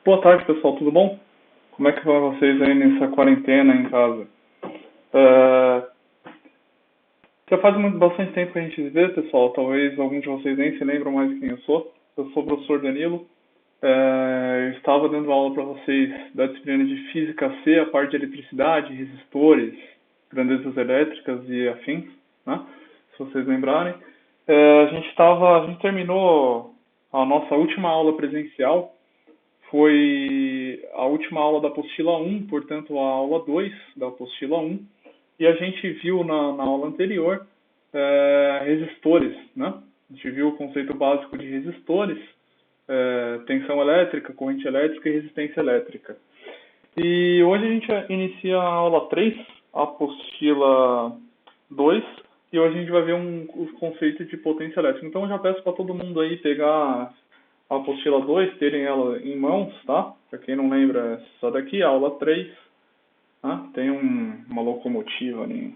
Boa tarde, pessoal, tudo bom? Como é que vai vocês aí nessa quarentena em casa? É, Já faz bastante tempo que a gente se vê, pessoal. Talvez alguns de vocês nem se lembram mais de quem eu sou. Eu sou o professor Danilo. Eu estava dando aula para vocês da disciplina de Física C, a parte de eletricidade, resistores, grandezas elétricas e afins, né? Se vocês lembrarem. A gente terminou a nossa última aula presencial. Foi a última aula da apostila 1, portanto a aula 2 da apostila 1, e a gente viu na aula anterior resistores, né? A gente viu o conceito básico de resistores, tensão elétrica, corrente elétrica e resistência elétrica. E hoje a gente inicia a aula 3, a apostila 2, e hoje a gente vai ver o conceito de potência elétrica. Então eu já peço para todo mundo aí pegar a apostila 2, terem ela em mãos, tá? Para quem não lembra, essa daqui, a aula 3, tá? Tem uma locomotiva ali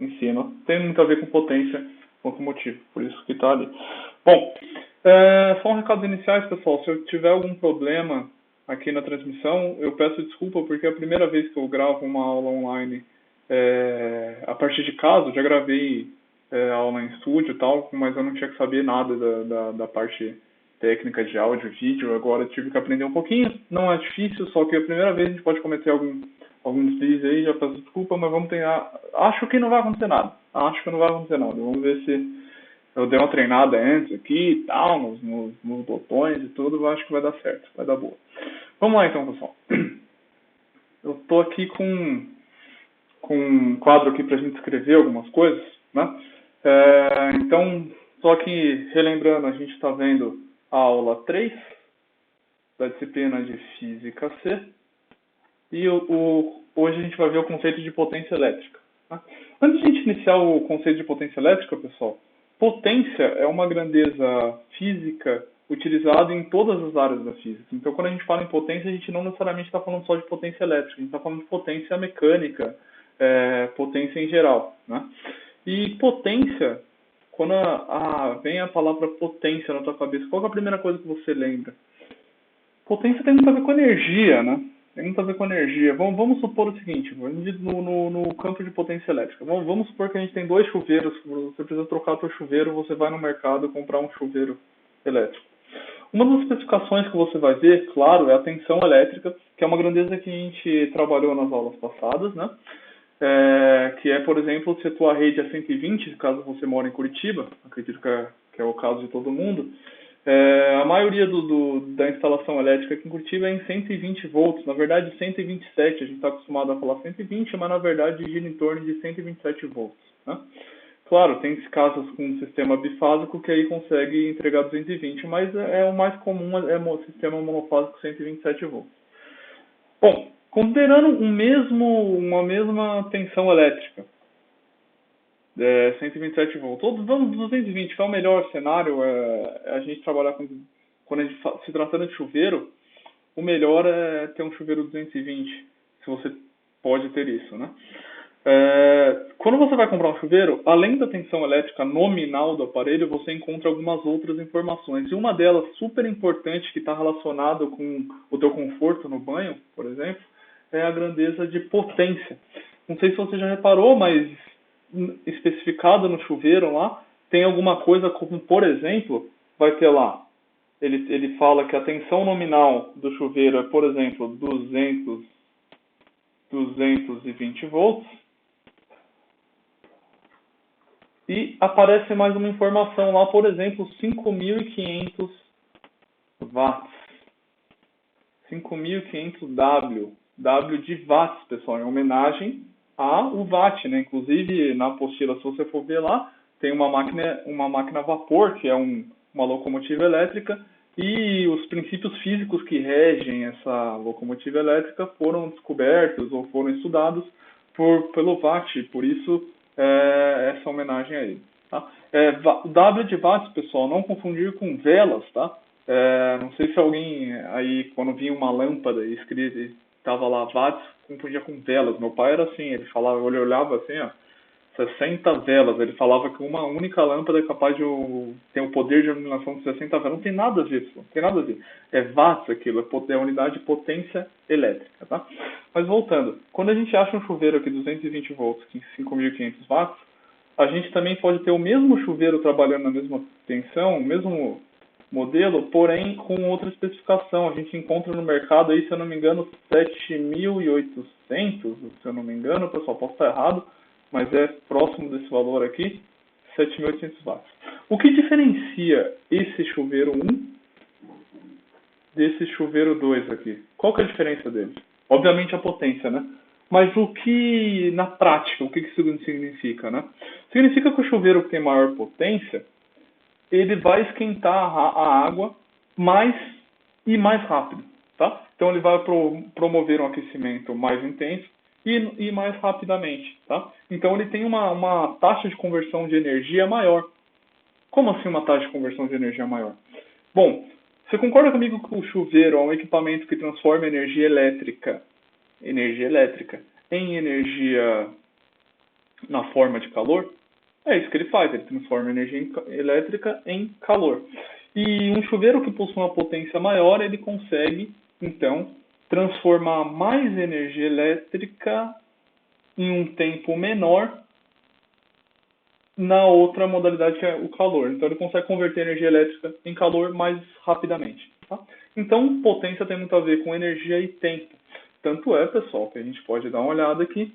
em cima. Tem muito a ver com potência locomotiva, por isso que está ali. Bom, só um recados iniciais, pessoal. Se eu tiver algum problema aqui na transmissão, eu peço desculpa, porque é a primeira vez que eu gravo uma aula online a partir de casa. Eu já gravei aula em estúdio e tal, mas eu não tinha que saber nada da parte técnica de áudio, vídeo. Agora eu tive que aprender um pouquinho. Não é difícil, só que a primeira vez a gente pode cometer alguns deslize aí. Já peço desculpa, mas vamos tentar. Acho que não vai acontecer nada. Vamos ver se eu dei uma treinada antes aqui e tal, nos botões e tudo. Eu acho que vai dar certo, vai dar boa. Vamos lá então, pessoal. Eu estou aqui com um quadro aqui para a gente escrever algumas coisas, né? Então, só que relembrando, a gente está vendo a aula 3 da disciplina de Física C, e hoje a gente vai ver o conceito de potência elétrica. Tá? Antes de a gente iniciar o conceito de potência elétrica, pessoal, potência é uma grandeza física utilizada em todas as áreas da física. Então, quando a gente fala em potência, a gente não necessariamente está falando só de potência elétrica, a gente está falando de potência mecânica, potência em geral. Né? E potência, quando vem a palavra potência na tua cabeça, qual é a primeira coisa que você lembra? Potência tem muito a ver com energia, né? Tem muito a ver com energia. Vamos supor o seguinte, no campo de potência elétrica. Vamos supor que a gente tem dois chuveiros, você precisa trocar o seu chuveiro, você vai no mercado comprar um chuveiro elétrico. Uma das especificações que você vai ver, claro, é a tensão elétrica, que é uma grandeza que a gente trabalhou nas aulas passadas, né? Que é, por exemplo, se a tua rede é 120, caso você mora em Curitiba, acredito que é o caso de todo mundo, a maioria da instalação elétrica aqui em Curitiba é em 120 volts, na verdade 127, a gente está acostumado a falar 120, mas na verdade gira em torno de 127 volts. Né? Claro, tem casos com um sistema bifásico que aí consegue entregar 220, mas o mais comum é o sistema monofásico 127 volts. Bom, considerando uma mesma tensão elétrica, 127 volts, vamos 220, que é o melhor cenário, a gente trabalhar quando a gente se tratando de chuveiro, o melhor é ter um chuveiro 220, se você pode ter isso, né? Quando você vai comprar um chuveiro, além da tensão elétrica nominal do aparelho, você encontra algumas outras informações. E uma delas, super importante, que está relacionada com o teu conforto no banho, por exemplo, é a grandeza de potência. Não sei se você já reparou, mas especificado no chuveiro lá, tem alguma coisa como, por exemplo, vai ter lá, ele fala que a tensão nominal do chuveiro é, por exemplo, 220 volts, e aparece mais uma informação lá, por exemplo, 5.500 watts. 5.500 W de watts, pessoal, em homenagem ao watt, né? Inclusive, na apostila, se você for ver lá, tem uma máquina a vapor, que é uma locomotiva elétrica, e os princípios físicos que regem essa locomotiva elétrica foram descobertos ou foram estudados pelo Watt, por isso essa homenagem a ele. Tá? W de watts, pessoal, não confundir com velas, tá? Não sei se alguém aí, quando vinha uma lâmpada escrita, estava lá watts, confundia com velas. Meu pai era assim, ele olhava assim, ó, 60 velas. Ele falava que uma única lâmpada é capaz de ter o poder de iluminação de 60 velas. Não tem nada a ver, pessoal. Não tem nada a ver. É watts aquilo, é a unidade de potência elétrica, tá? Mas voltando, quando a gente acha um chuveiro aqui 220 volts, 5.500 watts, a gente também pode ter o mesmo chuveiro trabalhando na mesma tensão, o mesmo modelo, porém com outra especificação. A gente encontra no mercado aí, se eu não me engano, 7.800, se eu não me engano, pessoal, posso estar errado, mas é próximo desse valor aqui, 7.800 watts. O que diferencia esse chuveiro 1 desse chuveiro 2 aqui? Qual que é a diferença deles? Obviamente a potência, né? Mas o que, na prática, o que isso significa, né? Significa que o chuveiro que tem maior potência, ele vai esquentar a água mais e mais rápido, tá? Então ele vai promover um aquecimento mais intenso e mais rapidamente, tá? Então ele tem uma taxa de conversão de energia maior. Como assim uma taxa de conversão de energia maior? Bom, você concorda comigo que o chuveiro é um equipamento que transforma energia elétrica em energia na forma de calor? É isso que ele faz, ele transforma energia elétrica em calor. E um chuveiro que possui uma potência maior, ele consegue, então, transformar mais energia elétrica em um tempo menor na outra modalidade que é o calor. Então ele consegue converter energia elétrica em calor mais rapidamente. Tá? Então potência tem muito a ver com energia e tempo. Tanto é, pessoal, que a gente pode dar uma olhada aqui.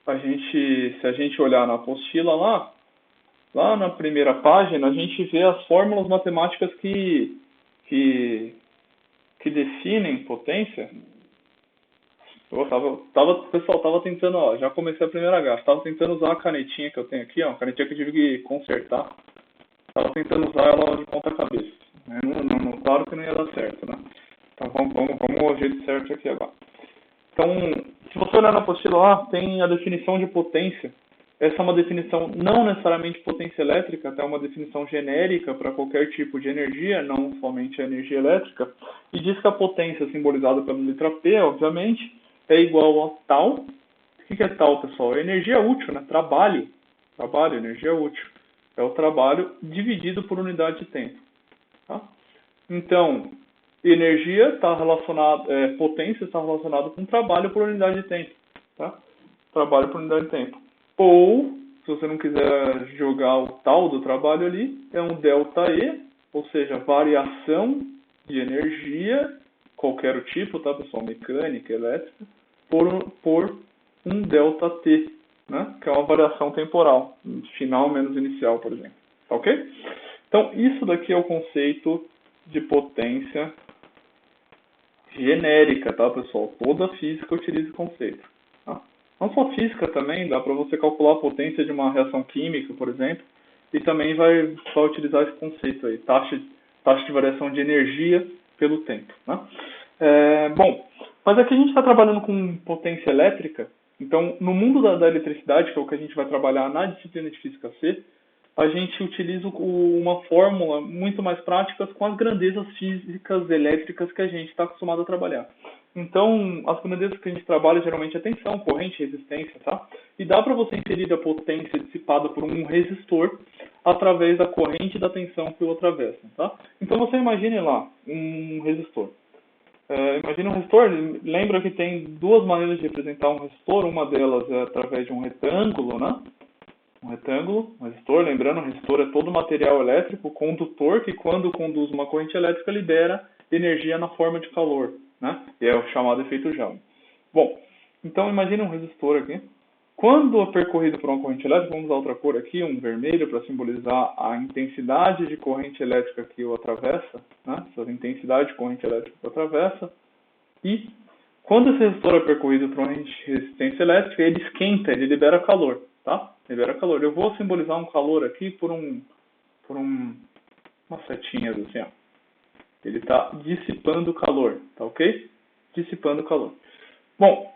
Se a gente olhar na apostila lá na primeira página, a gente vê as fórmulas matemáticas que definem potência. O pessoal tava tentando, ó, já comecei a primeira gasto, tava tentando usar a canetinha que eu tenho aqui, ó, a canetinha que eu tive que consertar, tava tentando usar ela de ponta cabeça, né? Claro que não ia dar certo, né? Então vamos ao jeito certo aqui agora. Então, se você olhar na apostila lá, tem a definição de potência. Essa é uma definição não necessariamente potência elétrica, até uma definição genérica para qualquer tipo de energia, não somente a energia elétrica, e diz que a potência simbolizada pela letra P, obviamente, é igual a tal. O que é tal, pessoal? É energia útil, né? Trabalho, energia útil. É o trabalho dividido por unidade de tempo. Tá? Então, energia está relacionado, potência está relacionado com trabalho por unidade de tempo. Tá? Trabalho por unidade de tempo. Ou, se você não quiser jogar o tal do trabalho ali, é um ΔE, ou seja, variação de energia, qualquer o tipo, tá, pessoal? Mecânica, elétrica, por um ΔT, né? Que é uma variação temporal, final menos inicial, por exemplo. Tá ok? Então, isso daqui é o conceito de potência genérica, tá, pessoal? Toda física utiliza esse conceito. Tá? Não só física também, dá para você calcular a potência de uma reação química, por exemplo, e também vai utilizar esse conceito aí, taxa de variação de energia pelo tempo. Né? Bom, mas aqui a gente está trabalhando com potência elétrica, então no mundo da eletricidade, que é o que a gente vai trabalhar na disciplina de Física C, a gente utiliza uma fórmula muito mais prática com as grandezas físicas elétricas que a gente está acostumado a trabalhar. Então, as grandezas que a gente trabalha geralmente é tensão, corrente, resistência, tá? E dá para você inserir a potência dissipada por um resistor através da corrente e da tensão que o atravessam, tá? Então, você imagine lá um resistor. Imagina um resistor, lembra que tem duas maneiras de representar um resistor, uma delas é através de um retângulo, né? Um retângulo, um resistor, lembrando, um resistor é todo material elétrico, condutor, que quando conduz uma corrente elétrica libera energia na forma de calor, né? E é o chamado efeito Joule. Bom, então imagine um resistor aqui. Quando é percorrido por uma corrente elétrica, vamos usar outra cor aqui, um vermelho, para simbolizar a intensidade de corrente elétrica que o atravessa, né? Essa intensidade de corrente elétrica que o atravessa. E quando esse resistor é percorrido por uma resistência elétrica, ele esquenta, ele libera calor, tá? Libera calor. Eu vou simbolizar um calor aqui por umas setinhas assim, ó. Ele está dissipando calor, tá ok? Dissipando calor. Bom,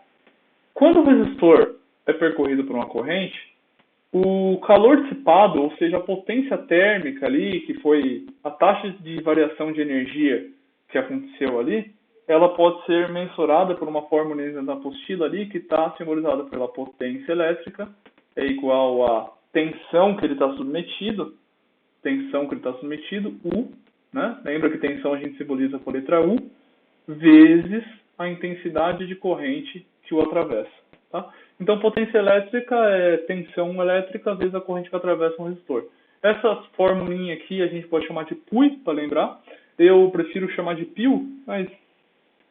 quando o resistor é percorrido por uma corrente, o calor dissipado, ou seja, a potência térmica ali, que foi a taxa de variação de energia que aconteceu ali, ela pode ser mensurada por uma fórmula na apostila ali, que está simbolizada pela potência elétrica é igual a tensão que ele está submetido, U, né? Lembra que tensão a gente simboliza com a letra U, vezes a intensidade de corrente que o atravessa. Tá? Então, potência elétrica é tensão elétrica vezes a corrente que atravessa um resistor. Essa formulinha aqui a gente pode chamar de PUI, para lembrar. Eu prefiro chamar de PIU, mas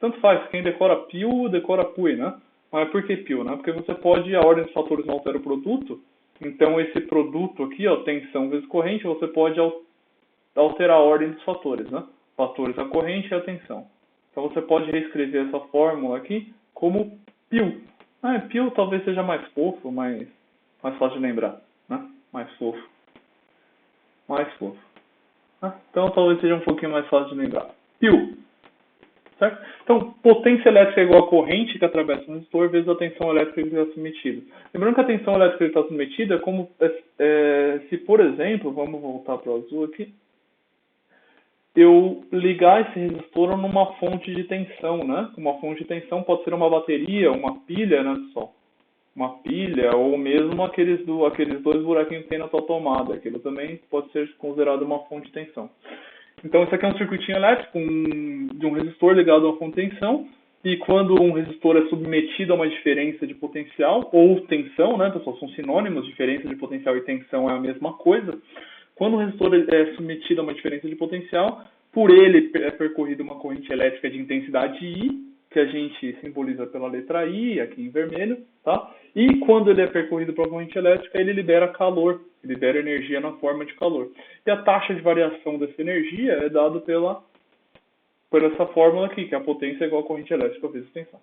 tanto faz. Quem decora PIU, decora PUI, né? Mas por que PIU? Né? Porque você pode, a ordem dos fatores não altera o produto. Então, esse produto aqui, ó, tensão vezes corrente, você pode alterar a ordem dos fatores, né? Fatores, a corrente e a tensão. Então, você pode reescrever essa fórmula aqui como PIU. PIU talvez seja mais fofo, mais fácil de lembrar, né? Mais fofo. Né? Então, talvez seja um pouquinho mais fácil de lembrar. PIU. Certo? Então, potência elétrica é igual a corrente que atravessa um resistor vezes a tensão elétrica que está submetida. Lembrando que a tensão elétrica que está submetida é como se, por exemplo, vamos voltar para o azul aqui, eu ligar esse resistor numa fonte de tensão, né? Uma fonte de tensão pode ser uma bateria, uma pilha, né, pessoal? Uma pilha, ou mesmo aqueles dois buraquinhos que tem na tua tomada. Aquilo também pode ser considerado uma fonte de tensão. Então, isso aqui é um circuitinho elétrico de um resistor ligado a uma fonte de tensão. E quando um resistor é submetido a uma diferença de potencial, ou tensão, né, pessoal? São sinônimos, diferença de potencial e tensão é a mesma coisa. Quando o resistor é submetido a uma diferença de potencial, por ele é percorrida uma corrente elétrica de intensidade I, que a gente simboliza pela letra I, aqui em vermelho, tá? E quando ele é percorrido por uma corrente elétrica, ele libera calor, libera energia na forma de calor. E a taxa de variação dessa energia é dada por essa fórmula aqui, que é a potência é igual a corrente elétrica vezes tensão.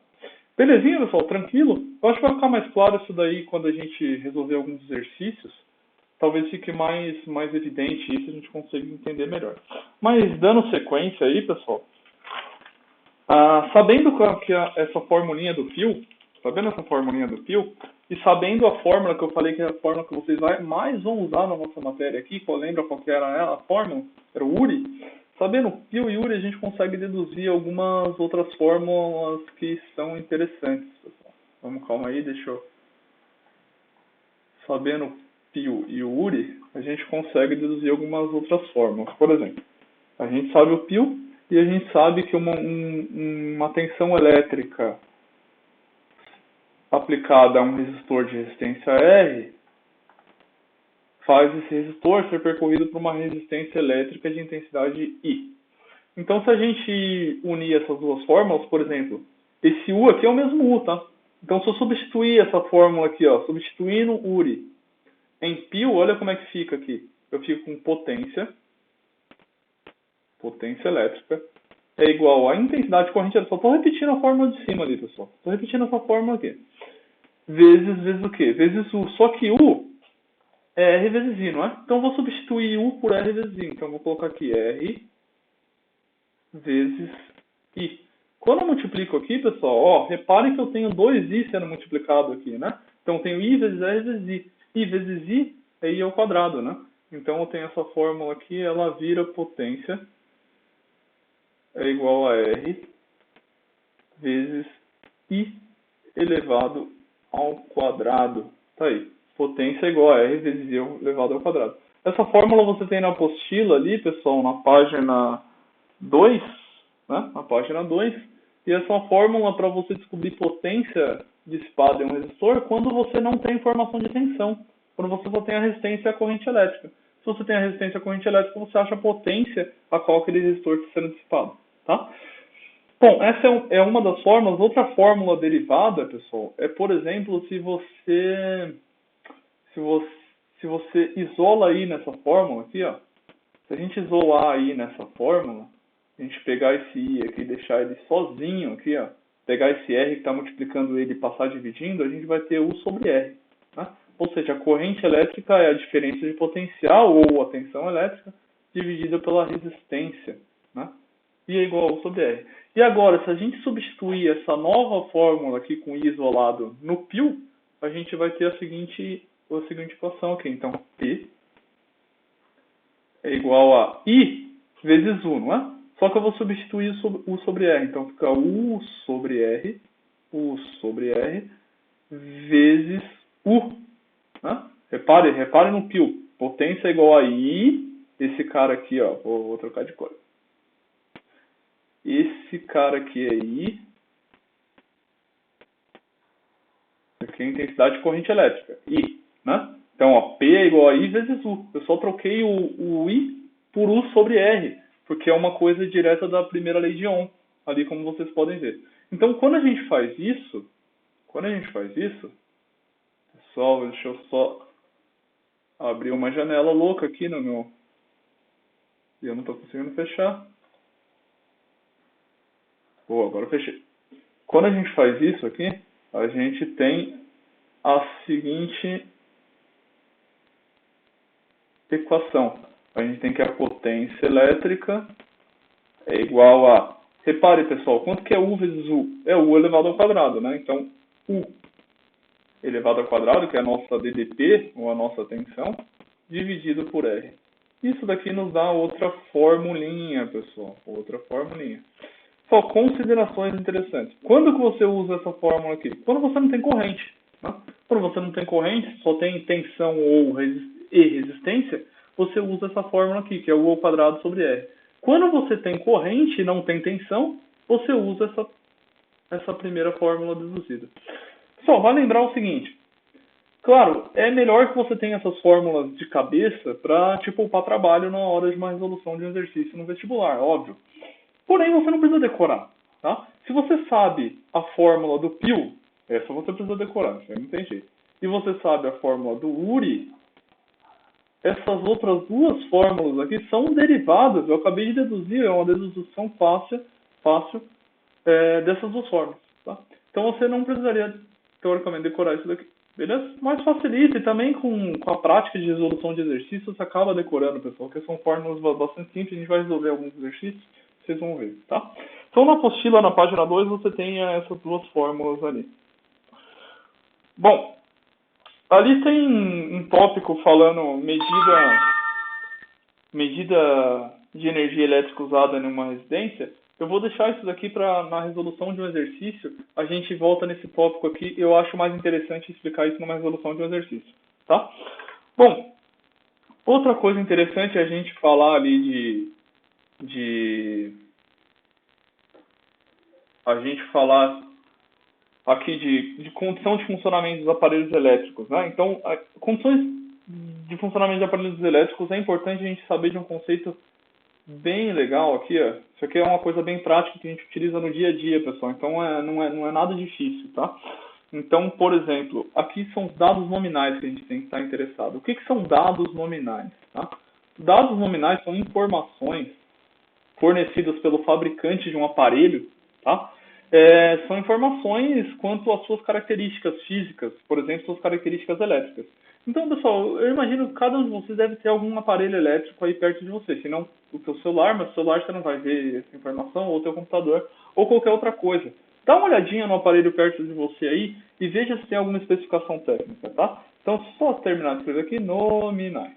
Belezinha, pessoal? Tranquilo? Eu acho que vai ficar mais claro isso daí quando a gente resolver alguns exercícios. Talvez fique mais evidente isso, a gente consiga entender melhor. Mas dando sequência aí, pessoal, sabendo que essa formulinha do PIU, e sabendo a fórmula que eu falei que é a fórmula que vocês mais vão usar na nossa matéria aqui, lembra qual que era a fórmula? Era o URI. Sabendo PIU e URI, a gente consegue deduzir algumas outras fórmulas que são interessantes, pessoal. Vamos, calma aí, deixa eu... Sabendo PIU e o URI, a gente consegue deduzir algumas outras fórmulas. Por exemplo, a gente sabe o PIU e a gente sabe que uma tensão elétrica aplicada a um resistor de resistência R faz esse resistor ser percorrido por uma resistência elétrica de intensidade I. Então, se a gente unir essas duas fórmulas, por exemplo, esse U aqui é o mesmo U, tá? Então, se eu substituir essa fórmula aqui, ó, substituindo URI em PIU, olha como é que fica aqui. Eu fico com potência elétrica, é igual a intensidade de corrente elétrica. Só estou repetindo a fórmula de cima ali, pessoal. Estou repetindo essa fórmula aqui. Vezes o quê? Vezes U. Só que U é R vezes I, não é? Então, eu vou substituir U por R vezes I. Então, eu vou colocar aqui R vezes I. Quando eu multiplico aqui, pessoal, ó, reparem que eu tenho 2I sendo multiplicado aqui, né? Então, eu tenho I vezes R vezes I. I vezes I é I ao quadrado, né? Então, eu tenho essa fórmula aqui, ela vira potência é igual a R vezes I elevado ao quadrado. Tá aí. Potência é igual a R vezes I elevado ao quadrado. Essa fórmula você tem na apostila ali, pessoal, na página 2, né? Na página 2. E essa é uma fórmula para você descobrir potência dissipada em um resistor quando você não tem informação de tensão. Quando você só tem a resistência e a corrente elétrica. Se você tem a resistência e a corrente elétrica, você acha a potência a qual aquele resistor está sendo dissipado. Tá? Bom, essa é uma das fórmulas. Outra fórmula derivada, pessoal, é, por exemplo, se você isola I nessa fórmula aqui, ó. Se a gente isolar I nessa fórmula, a gente pegar esse I aqui e deixar ele sozinho aqui, ó, pegar esse R que está multiplicando ele e passar dividindo, a gente vai ter U sobre R. Né? Ou seja, a corrente elétrica é a diferença de potencial ou a tensão elétrica dividida pela resistência. Né? E é igual a U sobre R. E agora, se a gente substituir essa nova fórmula aqui com I isolado no PIU, a gente vai ter a seguinte equação aqui. Então, P é igual a I vezes U, não é? Só que eu vou substituir U sobre R. Então, fica U sobre R vezes U. Né? Repare no pio. Potência é igual a I. Esse cara aqui, ó, vou trocar de cor. Esse cara aqui é I. Aqui é a intensidade de corrente elétrica, I. Né? Então, ó, P é igual a I vezes U. Eu só troquei o I por U sobre R, porque é uma coisa direta da primeira lei de Ohm, ali como vocês podem ver. Então, quando a gente faz isso, pessoal, deixa eu só abrir uma janela louca aqui no meu... E eu não estou conseguindo fechar. Boa, agora eu fechei. Quando a gente faz isso aqui, a gente tem a seguinte equação. A gente tem que a potência elétrica é igual a... Repare, pessoal, quanto que é U vezes U? É U elevado ao quadrado, né? Então, U elevado ao quadrado, que é a nossa DDP, ou a nossa tensão, dividido por R. Isso daqui nos dá outra formulinha, pessoal. Outra formulinha. Só considerações interessantes. Quando que você usa essa fórmula aqui? Quando você não tem corrente. Né? Quando você não tem corrente, só tem tensão e resistência, você usa essa fórmula aqui, que é U ao quadrado sobre R. Quando você tem corrente e não tem tensão, você usa essa primeira fórmula deduzida. Só vai lembrar o seguinte. Claro, é melhor que você tenha essas fórmulas de cabeça para te poupar trabalho na hora de uma resolução de um exercício no vestibular, óbvio. Porém, você não precisa decorar, tá? Se você sabe a fórmula do pio, essa você precisa decorar, isso aí não tem jeito. E você sabe a fórmula do Uri, essas outras duas fórmulas aqui são derivadas, eu acabei de deduzir, é uma dedução fácil dessas duas fórmulas, tá? Então você não precisaria, teoricamente, decorar isso daqui, beleza? Mas facilita e também com a prática de resolução de exercícios, você acaba decorando, pessoal, porque são fórmulas bastante simples, a gente vai resolver alguns exercícios, vocês vão ver, tá? Então na apostila, na página 2, você tem essas duas fórmulas ali. Bom, ali tem um tópico falando medida de energia elétrica usada em uma residência. Eu vou deixar isso daqui para na resolução de um exercício. A gente volta nesse tópico aqui. Eu acho mais interessante explicar isso numa resolução de um exercício, tá? Bom, outra coisa interessante é a gente falar ali a gente falar aqui de condição de funcionamento dos aparelhos elétricos, né? Então, condições de funcionamento de aparelhos elétricos é importante a gente saber de um conceito bem legal aqui, ó. Isso aqui é uma coisa bem prática que a gente utiliza no dia a dia, pessoal. Então, não é nada difícil, tá? Então, por exemplo, aqui são os dados nominais que a gente tem que estar interessado. O que são dados nominais, tá? Dados nominais são informações fornecidas pelo fabricante de um aparelho, tá? São informações quanto às suas características físicas, por exemplo, suas características elétricas. Então, pessoal, eu imagino que cada um de vocês deve ter algum aparelho elétrico aí perto de você, se não o seu celular, mas o celular você não vai ver essa informação, ou o seu computador, ou qualquer outra coisa. Dá uma olhadinha no aparelho perto de você aí e veja se tem alguma especificação técnica, tá? Então, só terminar de escrever aqui, nominais.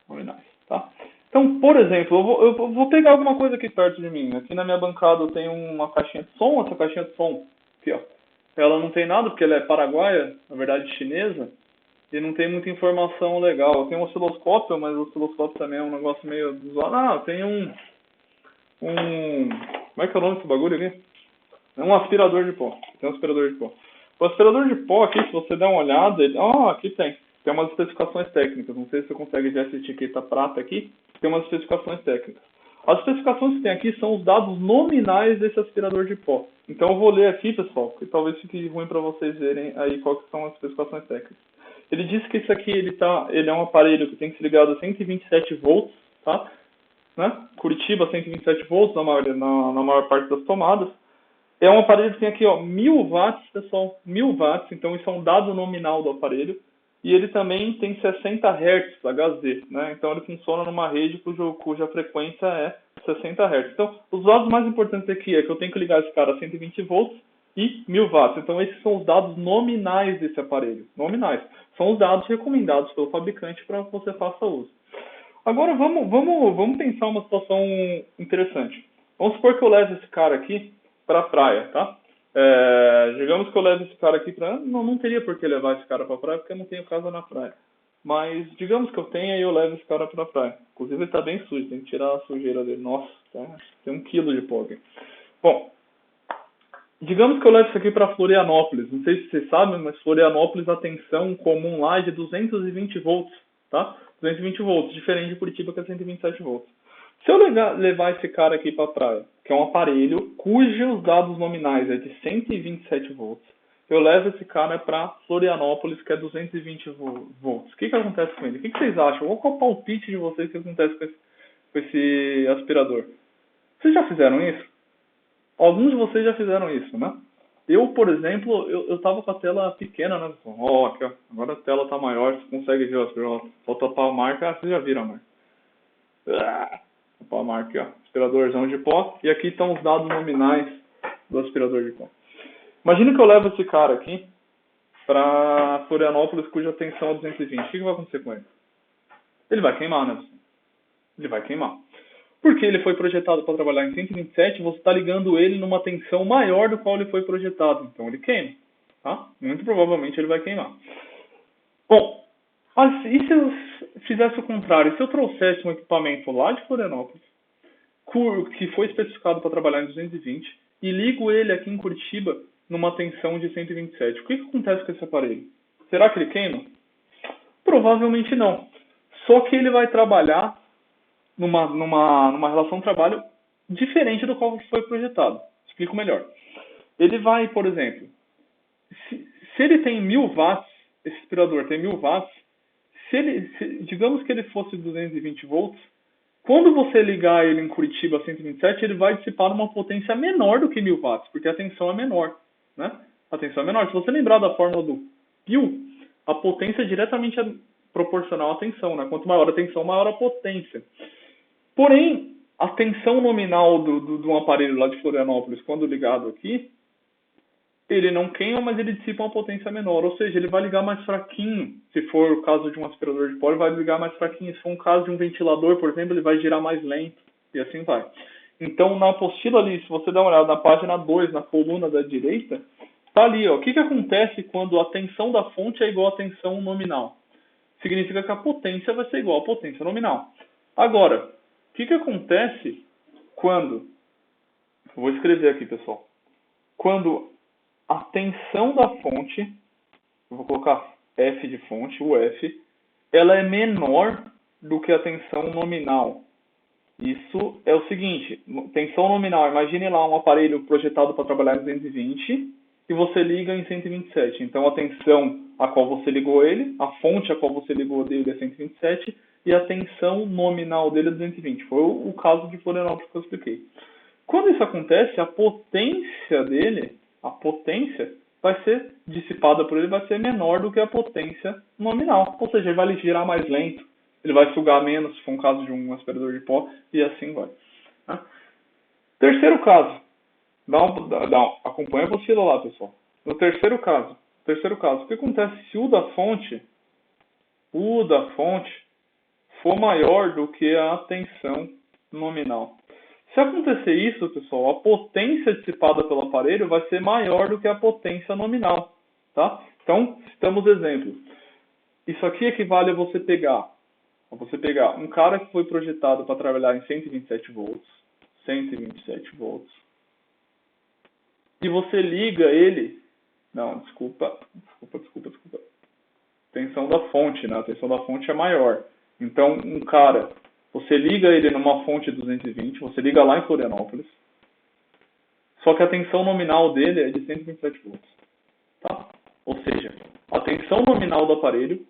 Nominais, tá? Então, por exemplo, eu vou pegar alguma coisa aqui perto de mim. Aqui na minha bancada eu tenho uma caixinha de som, essa caixinha de som aqui, ó. Ela não tem nada porque ela é paraguaia, na verdade chinesa, e não tem muita informação legal. Eu tenho um osciloscópio, mas o osciloscópio também é um negócio meio zoado. Ah, tem como é que é o nome desse bagulho aqui? É um aspirador de pó. Tem um aspirador de pó. O aspirador de pó aqui, se você der uma olhada, aqui tem. Tem umas especificações técnicas. Não sei se você consegue ver essa etiqueta prata aqui. Tem umas especificações técnicas. As especificações que tem aqui são os dados nominais desse aspirador de pó. Então eu vou ler aqui, pessoal, que talvez fique ruim para vocês verem aí quais são as especificações técnicas. Ele diz que isso aqui ele é um aparelho que tem que ser ligado a 127 volts, tá? Né? Curitiba 127 volts na maior parte das tomadas. É um aparelho que tem aqui, ó, 1000 watts, pessoal, 1000 watts, então isso é um dado nominal do aparelho. E ele também tem 60 Hz HZ, né? Então ele funciona numa rede cuja frequência é 60 Hz. Então, os dados mais importantes aqui é que eu tenho que ligar esse cara a 120 volts e 1000 watts. Então, esses são os dados nominais desse aparelho. Nominais. São os dados recomendados pelo fabricante para que você faça uso. Agora, vamos pensar uma situação interessante. Vamos supor que eu leve esse cara aqui para a praia, tá? Digamos que eu levo esse cara aqui para... Não teria por que levar esse cara para a praia, porque eu não tenho casa na praia. Mas digamos que eu tenha e eu levo esse cara para a praia. Inclusive ele está bem sujo, tem que tirar a sujeira dele. Nossa, tá? Tem 1 quilo de pó aqui. Bom, digamos que eu levo isso aqui para Florianópolis. Não sei se vocês sabem, mas Florianópolis a tensão comum lá é de 220 volts, tá? 220 volts, diferente de Curitiba que é 127 volts. Se eu levar esse cara aqui para a praia, que é um aparelho cujos dados nominais é de 127 volts, eu levo esse cara para Florianópolis, que é 220 volts. O que acontece com ele? O que vocês acham? Qual é o palpite de vocês que acontece com esse aspirador? Vocês já fizeram isso? Alguns de vocês já fizeram isso, né? Eu, por exemplo, eu tava com a tela pequena, né? Ó, aqui, ó. Agora a tela tá maior, você consegue ver o aspirador. Vou tapar a marca, vocês já viram a marca. Tapar a marca aqui, ó. Aspiradorzão de pó. E aqui estão os dados nominais do aspirador de pó. Imagina que eu levo esse cara aqui para Florianópolis, cuja tensão é 220. O que vai acontecer com ele? Ele vai queimar, né? Ele vai queimar. Porque ele foi projetado para trabalhar em 127, você está ligando ele numa tensão maior do qual ele foi projetado. Então ele queima. Tá? Muito provavelmente ele vai queimar. Bom, mas e se eu fizesse o contrário? Se eu trouxesse um equipamento lá de Florianópolis, que foi especificado para trabalhar em 220, e ligo ele aqui em Curitiba numa tensão de 127, o que acontece com esse aparelho? Será que ele queima? Provavelmente não. Só que ele vai trabalhar numa relação de trabalho diferente do qual foi projetado. Explico melhor. Ele vai, por exemplo, se ele tem 1000 watts, esse aspirador tem 1000 watts, digamos que ele fosse 220 volts, quando você ligar ele em Curitiba a 127, ele vai dissipar uma potência menor do que 1000 watts, porque a tensão é menor. Né? A tensão é menor. Se você lembrar da fórmula do Pew, a potência é diretamente proporcional à tensão. Né? Quanto maior a tensão, maior a potência. Porém, a tensão nominal do aparelho lá de Florianópolis, quando ligado aqui, ele não queima, mas ele dissipa uma potência menor. Ou seja, ele vai ligar mais fraquinho. Se for o caso de um aspirador de pó, ele vai ligar mais fraquinho. Se for um caso de um ventilador, por exemplo, ele vai girar mais lento. E assim vai. Então, na apostila ali, se você der uma olhada na página 2, na coluna da direita, está ali, ó. O que acontece quando a tensão da fonte é igual à tensão nominal? Significa que a potência vai ser igual à potência nominal. Agora, o que acontece quando... Vou escrever aqui, pessoal. Quando a tensão da fonte, eu vou colocar F de fonte, o F, ela é menor do que a tensão nominal. Isso é o seguinte, tensão nominal, imagine lá um aparelho projetado para trabalhar em 220 e você liga em 127. Então a tensão a qual você ligou ele, a fonte a qual você ligou dele é 127 e a tensão nominal dele é 220. Foi o caso de Florianópolis que eu expliquei. Quando isso acontece, a potência dele, a potência vai ser dissipada por ele, vai ser menor do que a potência nominal. Ou seja, ele vai girar mais lento, ele vai sugar menos, se for um caso de um aspirador de pó, e assim vai. Né? Terceiro caso. Acompanha a apostila lá, pessoal. No terceiro caso, o que acontece se o da fonte for maior do que a tensão nominal? Se acontecer isso, pessoal, a potência dissipada pelo aparelho vai ser maior do que a potência nominal. Tá? Então, citamos exemplos. Isso aqui equivale a você pegar um cara que foi projetado para trabalhar em 127 volts, e você liga ele, desculpa, tensão da fonte, né? A tensão da fonte é maior. Então, você liga ele numa fonte 220, você liga lá em Florianópolis, só que a tensão nominal dele é de 127 volts. Tá? Ou seja, a tensão nominal do aparelho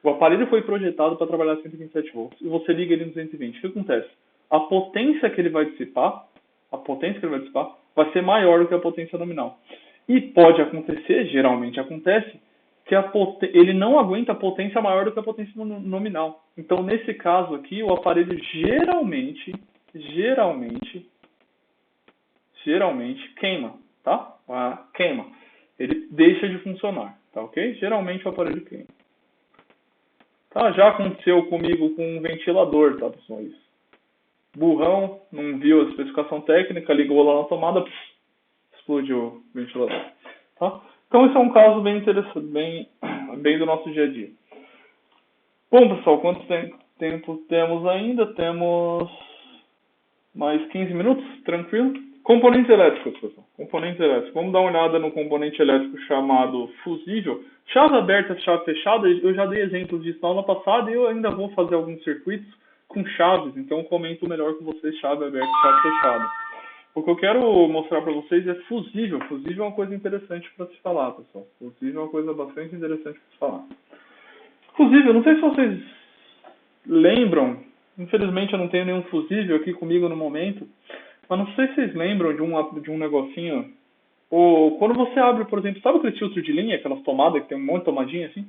o aparelho foi projetado para trabalhar 127 volts e você liga ele em 220. O que acontece? A potência que ele vai dissipar vai ser maior do que a potência nominal. E pode acontecer, geralmente acontece, que ele não aguenta a potência maior do que a potência nominal. Então, nesse caso aqui, o aparelho geralmente queima, tá? Queima. Ele deixa de funcionar, tá ok? Geralmente o aparelho queima. Tá? Já aconteceu comigo com um ventilador, tá, pessoal? Isso. Burrão, não viu a especificação técnica, ligou lá na tomada, explode o ventilador. Tá? Então, esse é um caso bem interessante, bem do nosso dia a dia. Bom, pessoal, quanto tempo temos ainda? Temos mais 15 minutos, tranquilo? Componentes elétricos, pessoal. Componentes elétricos. Vamos dar uma olhada no componente elétrico chamado fusível. Chave aberta, chave fechada, eu já dei exemplos disso na aula passada e eu ainda vou fazer alguns circuitos com chaves, então eu comento melhor com vocês chave aberta e chave fechada. O que eu quero mostrar para vocês é fusível. Fusível é uma coisa interessante para se falar, pessoal. Fusível é uma coisa bastante interessante para se falar. Fusível, não sei se vocês lembram, infelizmente eu não tenho nenhum fusível aqui comigo no momento, mas não sei se vocês lembram de um negocinho, ou quando você abre, por exemplo, sabe aquele filtro de linha, aquelas tomadas que tem um monte de tomadinha assim?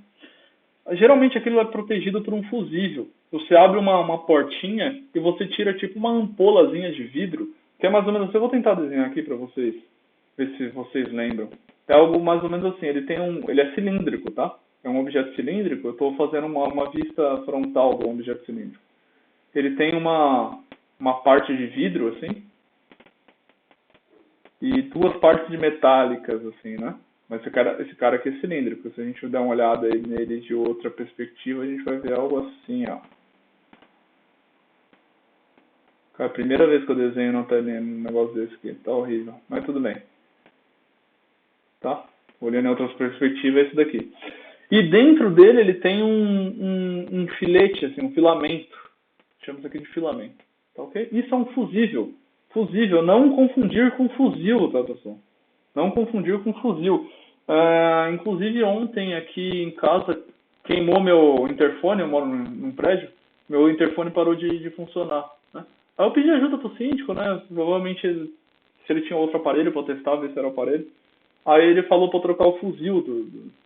Geralmente aquilo é protegido por um fusível. Você abre uma portinha e você tira tipo uma ampolazinha de vidro, que é mais ou menos, eu vou tentar desenhar aqui para vocês, ver se vocês lembram. É algo mais ou menos assim, ele é cilíndrico, tá? É um objeto cilíndrico, eu estou fazendo uma vista frontal do objeto cilíndrico. Ele tem uma parte de vidro, assim, e duas partes de metálicas, assim, né? Mas esse cara aqui é cilíndrico. Se a gente der uma olhada nele de outra perspectiva, a gente vai ver algo assim, ó. Cara, a primeira vez que eu desenho não tá lendo um negócio desse aqui. Tá horrível, mas tudo bem. Tá? Olhando em outras perspectivas, é esse daqui. E dentro dele ele tem um filete, assim, um filamento. Chamamos aqui de filamento. Tá ok? Isso é um fusível. Fusível, não confundir com fuzil, tá, pessoal? Não confundir com fuzil. Inclusive ontem aqui em casa queimou meu interfone, eu moro num prédio, meu interfone parou de funcionar. Né? Aí eu pedi ajuda pro síndico, né? Provavelmente se ele tinha outro aparelho pra testar, ver se era o aparelho. Aí ele falou pra trocar o fuzil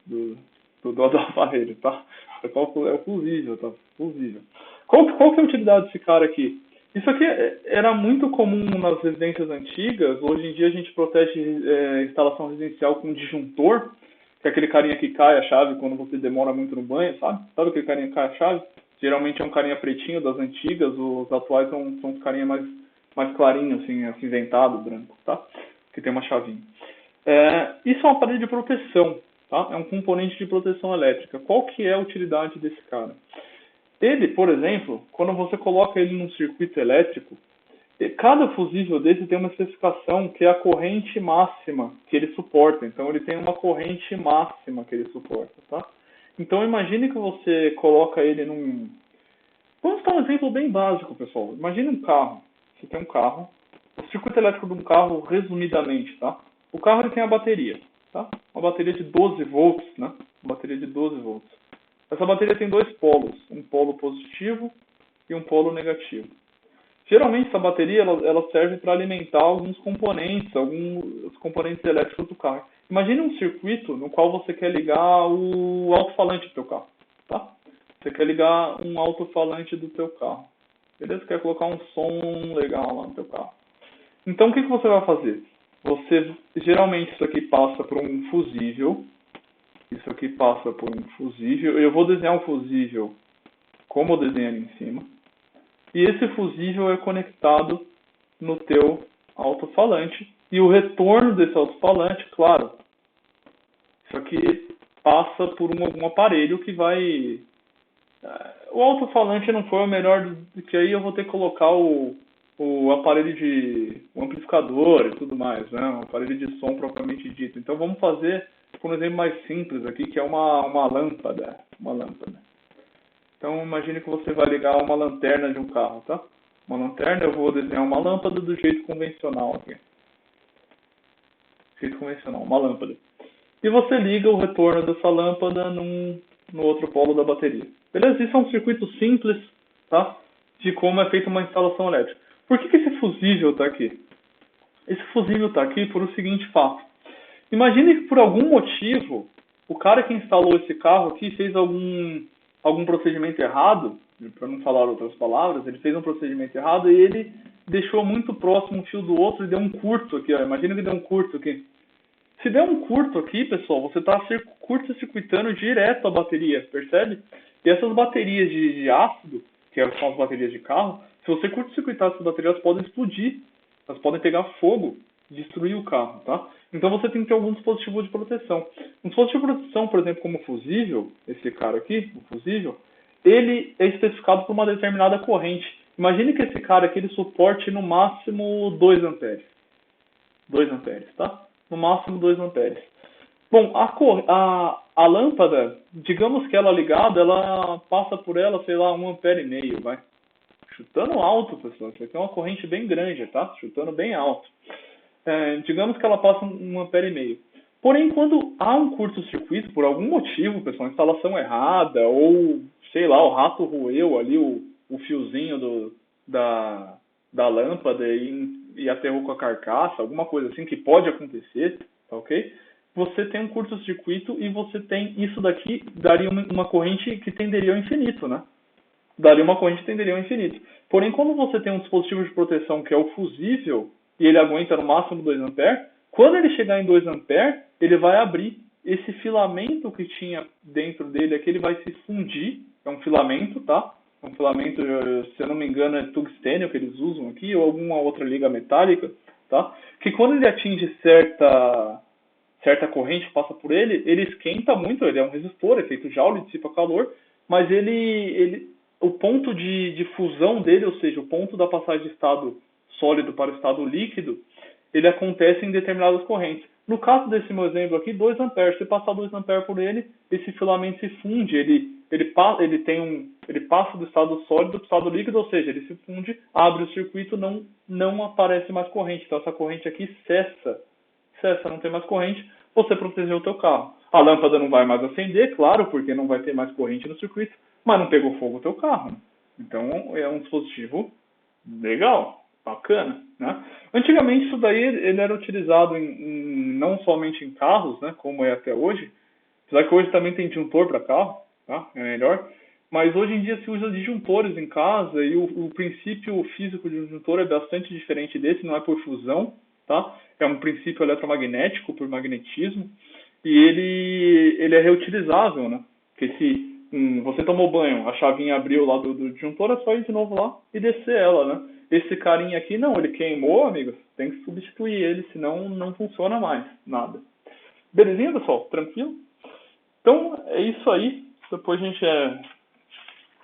do aparelho, tá? Trocar é o fusível, tá? Fusível. Qual que é a utilidade desse cara aqui? Isso aqui era muito comum nas residências antigas. Hoje em dia a gente protege instalação residencial com disjuntor, que é aquele carinha que cai a chave quando você demora muito no banho, sabe? Sabe aquele carinha que cai a chave? Geralmente é um carinha pretinho das antigas, os atuais são uns carinha mais clarinho, assim, acinzentado, branco, tá? Que tem uma chavinha. Isso é um aparelho de proteção, tá? É um componente de proteção elétrica. Qual que é a utilidade desse cara? Ele, por exemplo, quando você coloca ele num circuito elétrico, cada fusível desse tem uma especificação que é a corrente máxima que ele suporta. Então ele tem uma corrente máxima que ele suporta, tá? Então imagine que você coloca ele num... Vamos dar um exemplo bem básico, pessoal. Imagine um carro. Você tem um carro. O circuito elétrico de um carro, resumidamente, tá? O carro ele tem a bateria, tá? Uma bateria de 12 volts, né? Uma bateria de 12 volts. Essa bateria tem dois polos, um polo positivo e um polo negativo. Geralmente essa bateria ela serve para alimentar alguns componentes elétricos do carro. Imagine um circuito no qual você quer ligar o alto-falante do seu carro, tá? Você quer ligar um alto-falante do seu carro. Beleza? Você quer colocar um som legal lá no seu carro. Então o que você vai fazer? Geralmente isso aqui passa por um fusível. Isso aqui passa por um fusível. Eu vou desenhar um fusível como eu desenho ali em cima. E esse fusível é conectado no teu alto-falante. E o retorno desse alto-falante, claro, isso aqui passa por algum aparelho que vai... O alto-falante não foi o melhor, que aí eu vou ter que colocar o aparelho o amplificador e tudo mais, né? Um aparelho de som propriamente dito. Então vamos fazer um exemplo mais simples aqui, que é uma lâmpada. Uma lâmpada. Então imagine que você vai ligar uma lanterna de um carro, tá? Uma lanterna, eu vou desenhar uma lâmpada do jeito convencional aqui. Jeito convencional, uma lâmpada. E você liga o retorno dessa lâmpada no outro polo da bateria. Beleza? Isso é um circuito simples, tá? De como é feita uma instalação elétrica. Por que esse fusível está aqui? Esse fusível está aqui por o seguinte fato. Imagine que por algum motivo, o cara que instalou esse carro aqui fez algum procedimento errado, para não falar outras palavras, ele fez um procedimento errado e ele deixou muito próximo um fio do outro e deu um curto aqui. Ó. Imagina que deu um curto aqui. Se der um curto aqui, pessoal, você está curto-circuitando direto a bateria, percebe? E essas baterias de ácido, que são as baterias de carro, se você curto-circuitar essas baterias, elas podem explodir, elas podem pegar fogo. destruir o carro, tá? Então você tem que ter algum dispositivo de proteção. Um dispositivo de proteção, por exemplo, como o fusível, esse cara aqui, o fusível, ele é especificado por uma determinada corrente. Imagine que esse cara aqui ele suporte no máximo 2 amperes. 2 amperes, tá? No máximo 2 amperes. Bom, a lâmpada, digamos que ela ligada, ela passa por ela, sei lá, 1,5 ampere, vai. Chutando alto, pessoal. Isso aqui é uma corrente bem grande, tá? Chutando bem alto. Digamos que ela passa 1,5 ampere. Porém, quando há um curto-circuito, por algum motivo, pessoal, instalação errada, ou, sei lá, o rato roeu ali o fiozinho da lâmpada e aterrou com a carcaça, alguma coisa assim que pode acontecer, tá ok? Você tem um curto-circuito e você tem isso daqui, daria uma corrente que tenderia ao infinito, né? Daria uma corrente que tenderia ao infinito. Porém, quando você tem um dispositivo de proteção que é o fusível, e ele aguenta no máximo 2 amperes, quando ele chegar em 2 amperes, ele vai abrir. Esse filamento que tinha dentro dele aqui, ele vai se fundir. É um filamento, tá? É um filamento, se eu não me engano, é tungstênio que eles usam aqui, ou alguma outra liga metálica, tá? Que quando ele atinge certa corrente que passa por ele, ele esquenta muito, ele é um resistor, é feito Joule, dissipa calor, mas o ponto de fusão dele, ou seja, o ponto da passagem de estado sólido para o estado líquido, ele acontece em determinadas correntes. No caso desse meu exemplo aqui, 2 amperes. Se passar 2 amperes por ele, esse filamento se funde, ele passa do estado sólido para o estado líquido, ou seja, ele se funde, abre o circuito, não aparece mais corrente. Então essa corrente aqui cessa, não tem mais corrente, você protegeu o teu carro. A lâmpada não vai mais acender, claro, porque não vai ter mais corrente no circuito, mas não pegou fogo o teu carro. Então é um dispositivo legal, bacana, né? Antigamente isso daí ele era utilizado não somente em carros, né, como é até hoje, apesar que hoje também tem disjuntor para carro, tá? É melhor. Mas hoje em dia se usa disjuntores em casa e o princípio físico de um disjuntor é bastante diferente desse, não é por fusão, tá? É um princípio eletromagnético, por magnetismo, e ele é reutilizável, né? Porque se você tomou banho, a chavinha abriu lá do disjuntor, é só ir de novo lá e descer ela, né? Esse carinha aqui, não, ele queimou, amigos, tem que substituir ele, senão não funciona mais, nada. Belezinha, pessoal? Tranquilo? Então, é isso aí. Depois a gente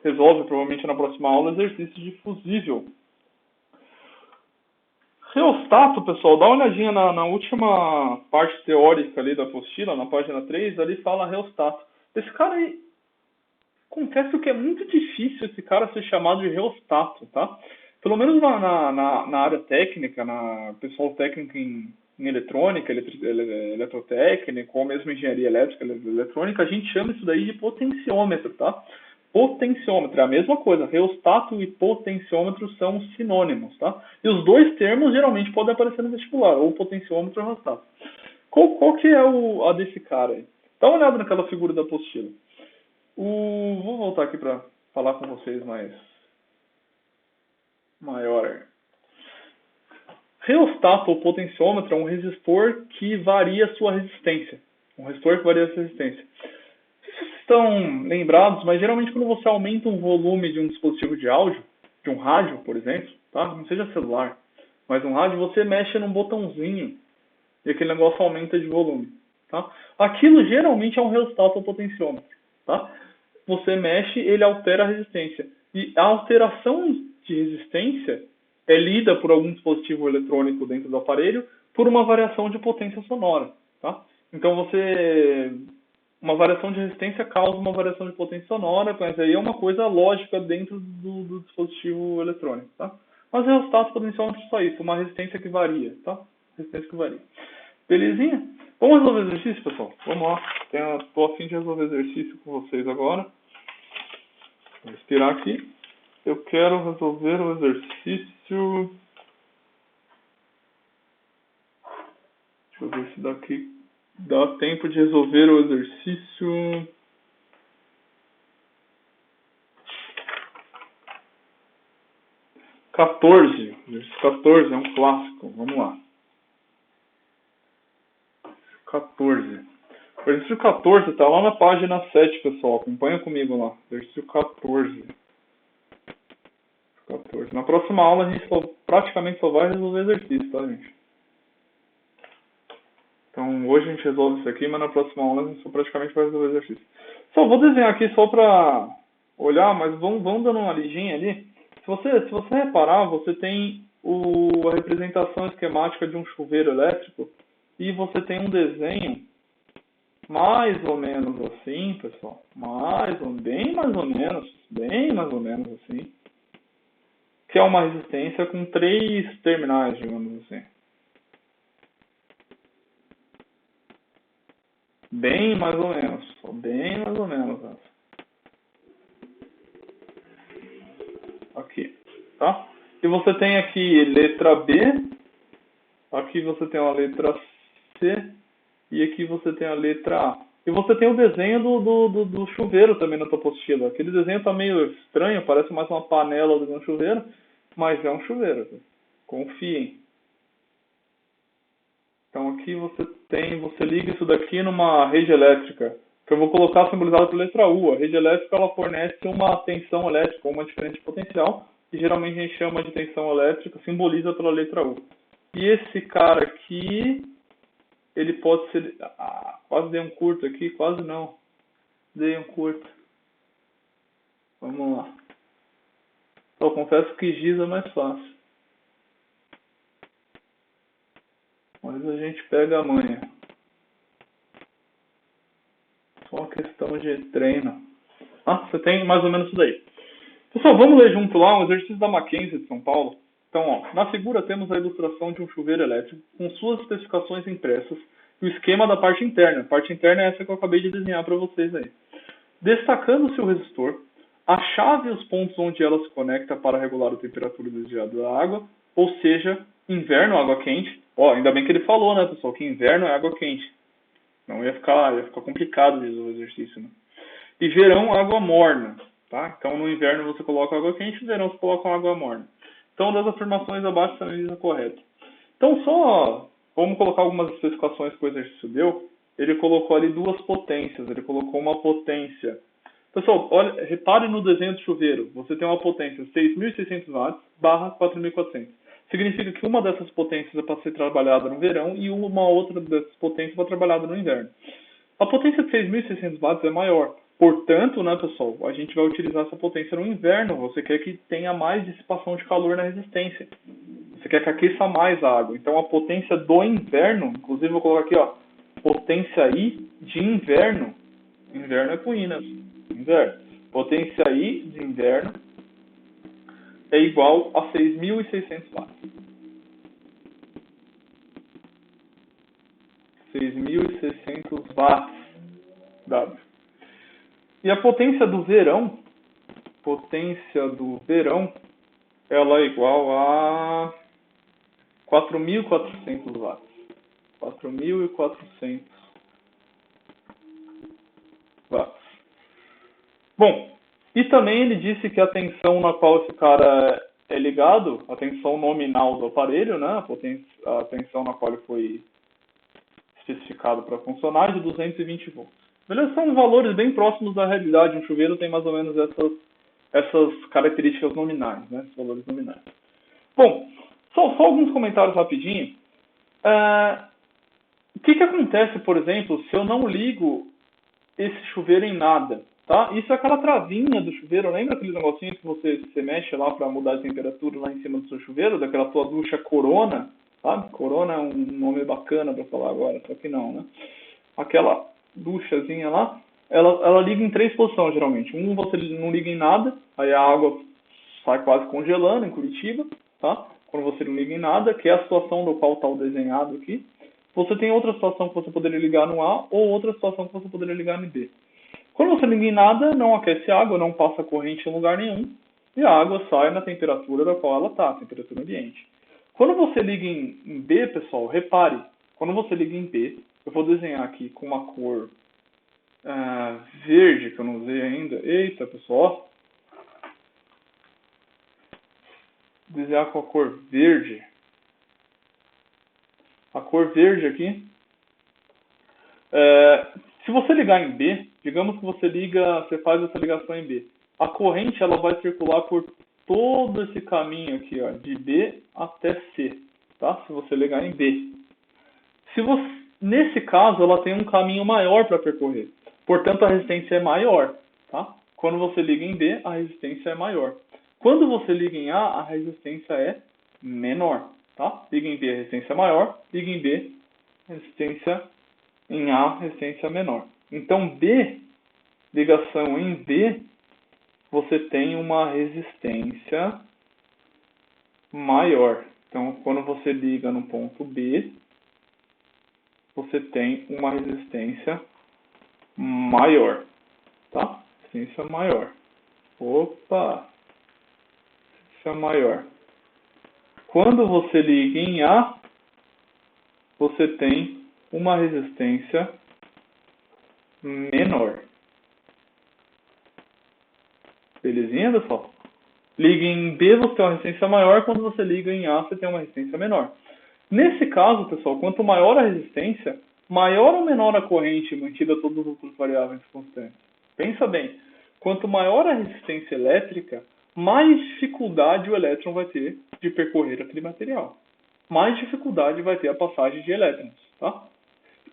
resolve, provavelmente na próxima aula, exercício de fusível. Reostato, pessoal, dá uma olhadinha na última parte teórica ali da apostila, na página 3, ali fala reostato. Esse cara aí, confesso que é muito difícil esse cara ser chamado de reostato, tá? Pelo menos na área técnica, pessoal técnico em eletrônica, eletrotécnica, ou mesmo engenharia elétrica, eletrônica, a gente chama isso daí de potenciômetro, tá? Potenciômetro é a mesma coisa. Reostato e potenciômetro são sinônimos, tá? E os dois termos geralmente podem aparecer no vestibular, ou potenciômetro ou reostato. Qual que é a desse cara aí? Dá uma olhada naquela figura da apostila. Vou voltar aqui para falar com vocês maior. Reostato ou potenciômetro é um resistor que varia a sua resistência. Um resistor que varia a sua resistência. Vocês estão lembrados, mas geralmente quando você aumenta o volume de um dispositivo de áudio, de um rádio, por exemplo, tá? Não seja celular, mas um rádio, você mexe num botãozinho e aquele negócio aumenta de volume, tá? Aquilo geralmente é um reostato ou potenciômetro, tá? Você mexe, ele altera a resistência. E a alteração de resistência é lida por algum dispositivo eletrônico dentro do aparelho por uma variação de potência sonora, tá? Então uma variação de resistência causa uma variação de potência sonora, mas aí é uma coisa lógica dentro do dispositivo eletrônico, tá? Mas o reostato potenciômetro é só isso, uma resistência que varia, tá? Resistência que varia. Belezinha? Vamos resolver o exercício, pessoal? Vamos lá. Estou a fim de resolver exercício com vocês agora. Vou respirar aqui. Eu quero resolver o exercício. Deixa eu ver se daqui dá tempo de resolver o exercício. Exercício 14 é um clássico. Vamos lá. 14. O exercício 14 está lá na página 7, pessoal. Acompanha comigo lá. Exercício 14. Na próxima aula a gente praticamente só vai resolver exercício, tá, gente? Então, hoje a gente resolve isso aqui, mas na próxima aula a gente praticamente vai resolver o exercício. Só vou desenhar aqui só para olhar, mas vamos dando uma lidinha ali. Se você reparar, você tem a representação esquemática de um chuveiro elétrico e você tem um desenho mais ou menos assim, pessoal. Bem mais ou menos assim. Que é uma resistência com 3 terminais, digamos assim. Bem mais ou menos. Aqui, tá? E você tem aqui letra B, aqui você tem a letra C e aqui você tem a letra A. E você tem o desenho do chuveiro também na tua apostila. Aquele desenho tá meio estranho, parece mais uma panela do que um chuveiro, mas é um chuveiro. Confiem. Então aqui você liga isso daqui numa rede elétrica, que eu vou colocar simbolizado por letra U. A rede elétrica ela fornece uma tensão elétrica, uma diferente potencial, que geralmente a gente chama de tensão elétrica, simboliza pela letra U. E esse cara aqui, ele pode ser... quase dei um curto aqui, quase não. Dei um curto. Vamos lá. Eu confesso que giz é mais fácil. Mas a gente pega a manha. Só uma questão de treino. Você tem mais ou menos isso daí. Pessoal, vamos ler junto lá um exercício da Mackenzie de São Paulo. Então, na figura temos a ilustração de um chuveiro elétrico com suas especificações impressas e o esquema da parte interna. A parte interna é essa que eu acabei de desenhar para vocês aí. Destacando-se o resistor, a chave e os pontos onde ela se conecta para regular a temperatura desejada da água, ou seja, inverno, água quente. Ainda bem que ele falou, né, pessoal, que inverno é água quente. Não ia ficar complicado de resolver o exercício, né? E verão, água morna. Tá? Então, no inverno você coloca água quente, no verão você coloca água morna. Então, das afirmações abaixo está a medida correta. Então, só vamos colocar algumas especificações que o exercício deu. Ele colocou ali 2 potências. Ele colocou uma potência. Pessoal, olha, repare no desenho do chuveiro. Você tem uma potência 6.600 watts barra 4.400. Significa que uma dessas potências é para ser trabalhada no verão e uma outra dessas potências para ser trabalhada no inverno. A potência de 6.600 watts é maior. Portanto, né, pessoal, a gente vai utilizar essa potência no inverno. Você quer que tenha mais dissipação de calor na resistência. Você quer que aqueça mais a água. Então, a potência do inverno, inclusive eu vou colocar aqui, potência I de inverno. Inverno é com I, né? Inverno. Potência I de inverno é igual a 6.600 watts. 6.600 watts. W. E a potência do verão, ela é igual a 4.400 watts. 4.400 watts. Bom, e também ele disse que a tensão na qual esse cara é ligado, a tensão nominal do aparelho, né, a tensão na qual ele foi especificado para funcionar, é de 220 volts. Beleza? São valores bem próximos da realidade. Um chuveiro tem mais ou menos essas características nominais, né? Esses valores nominais. Bom, só alguns comentários rapidinho. O que acontece, por exemplo, se eu não ligo esse chuveiro em nada? Tá? Isso é aquela travinha do chuveiro. Lembra aqueles negocinhos que você mexe lá para mudar a temperatura lá em cima do seu chuveiro? Daquela tua ducha Corona, sabe? Corona é um nome bacana para falar agora, só que não, né? Aquela duchazinha lá, ela liga em 3 posições, geralmente. Você não liga em nada, aí a água sai quase congelando em Curitiba, tá? Quando você não liga em nada, que é a situação do qual está o desenhado aqui. Você tem outra situação que você poderia ligar no A ou outra situação que você poderia ligar no B. Quando você liga em nada, não aquece a água, não passa corrente em lugar nenhum, e a água sai na temperatura da qual ela está, temperatura ambiente. Quando você liga em B, pessoal, repare, quando você liga em B, eu vou desenhar aqui com uma cor verde, que eu não usei ainda. Eita, pessoal. Desenhar com a cor verde. A cor verde aqui. Se você ligar em B, digamos que você faz essa ligação em B. A corrente ela vai circular por todo esse caminho aqui, de B até C. Tá? Se você ligar em B. Nesse caso, ela tem um caminho maior para percorrer. Portanto, a resistência é maior. Tá? Quando você liga em B, a resistência é maior. Quando você liga em A, a resistência é menor. Tá? Liga em B, a resistência é maior. Liga em B, resistência em A, resistência menor. Então, B, ligação em B, você tem uma resistência maior. Então, quando você liga no ponto B, você tem uma resistência maior, tá? Resistência maior. Opa! Resistência maior. Quando você liga em A, você tem uma resistência menor. Belezinha, pessoal? Liga em B, você tem uma resistência maior. Quando você liga em A, você tem uma resistência menor. Nesse caso, pessoal, quanto maior a resistência, maior ou menor a corrente mantida todas as outras variáveis constantes. Pensa bem, quanto maior a resistência elétrica, mais dificuldade o elétron vai ter de percorrer aquele material. Mais dificuldade vai ter a passagem de elétrons. Tá?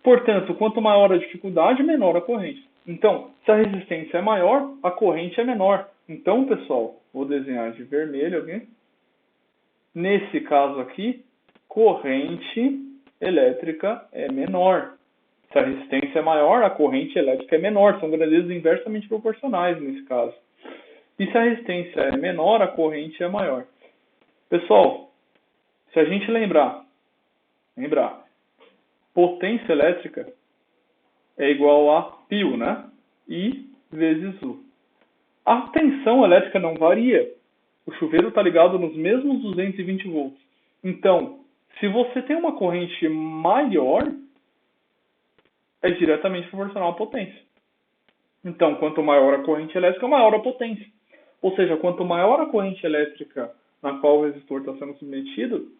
Portanto, quanto maior a dificuldade, menor a corrente. Então, se a resistência é maior, a corrente é menor. Então, pessoal, vou desenhar de vermelho aqui. Nesse caso aqui, corrente elétrica é menor. Se a resistência é maior, a corrente elétrica é menor. São grandezas inversamente proporcionais nesse caso. E se a resistência é menor, a corrente é maior. Pessoal, se a gente lembrar, potência elétrica é igual a π, né? I vezes U. A tensão elétrica não varia. O chuveiro está ligado nos mesmos 220 volts. Então, se você tem uma corrente maior, é diretamente proporcional à potência. Então, quanto maior a corrente elétrica, maior a potência. Ou seja, quanto maior a corrente elétrica na qual o resistor está sendo submetido,